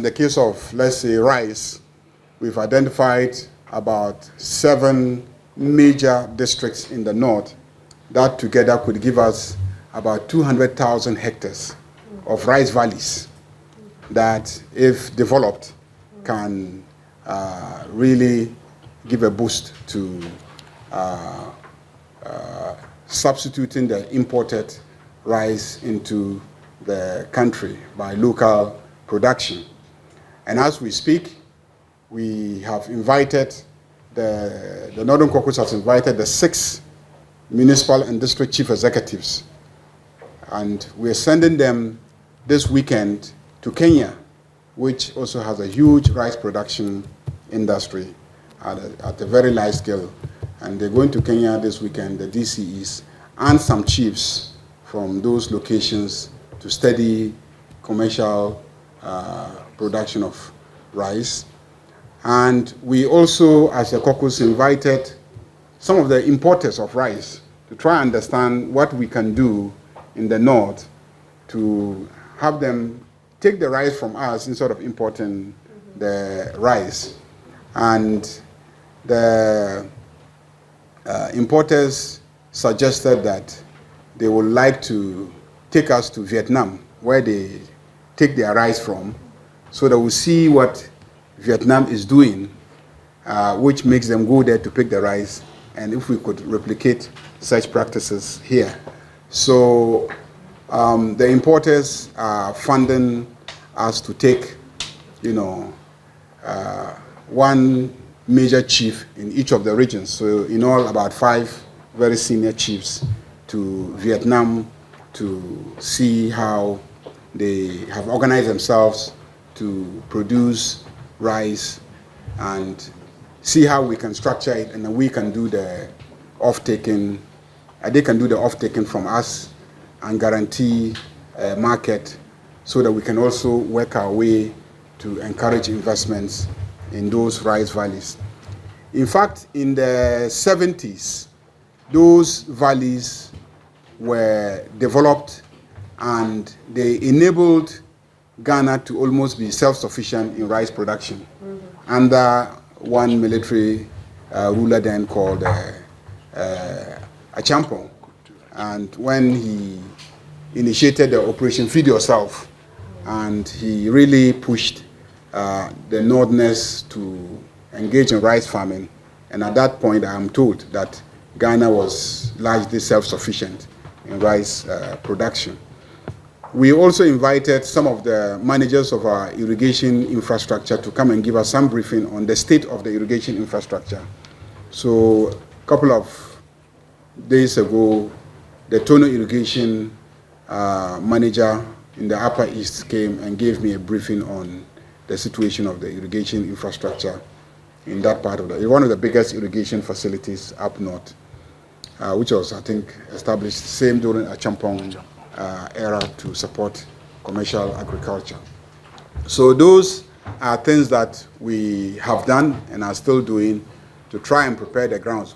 the case of, let's say, rice, we've identified about 7 major districts in the north that together could give us about 200,000 hectares of rice valleys that, if developed, can really give a boost to substituting the imported rice into the country by local production. And as we speak, we have invited, the Northern Caucus has invited the 6 municipal and district chief executives, and we're sending them this weekend to Kenya, which also has a huge rice production industry at a very large scale. And they're going to Kenya this weekend, the DCEs, and some chiefs from those locations to study commercial production of rice. And we also, as a caucus, invited some of the importers of rice to try and understand what we can do in the north to have them take the rice from us instead of importing the rice. And the importers suggested that they would like to take us to Vietnam, where they take their rice from, so that we'll see what Vietnam is doing, which makes them go there to pick the rice, and if we could replicate such practices here. So the importers are funding us to take, one major chief in each of the regions. So in all, about 5 very senior chiefs to Vietnam to see how they have organized themselves to produce rice and see how we can structure it, and then we can do the off-taking. They can do the off-taking from us and guarantee a market so that we can also work our way to encourage investments in those rice valleys. In fact, in the 70s, those valleys were developed and they enabled Ghana to almost be self-sufficient in rice production under one military ruler then called Achampong. And when he initiated the Operation Feed Yourself, and he really pushed the Northerners to engage in rice farming. And at that point, I am told that Ghana was largely self-sufficient in rice production. We also invited some of the managers of our irrigation infrastructure to come and give us some briefing on the state of the irrigation infrastructure. So a couple of days ago, the Tono irrigation manager in the Upper East came and gave me a briefing on the situation of the irrigation infrastructure in that part of one of the biggest irrigation facilities up north, which was, I think, established same during Achampong era to support commercial agriculture. So those are things that we have done and are still doing to try and prepare the grounds.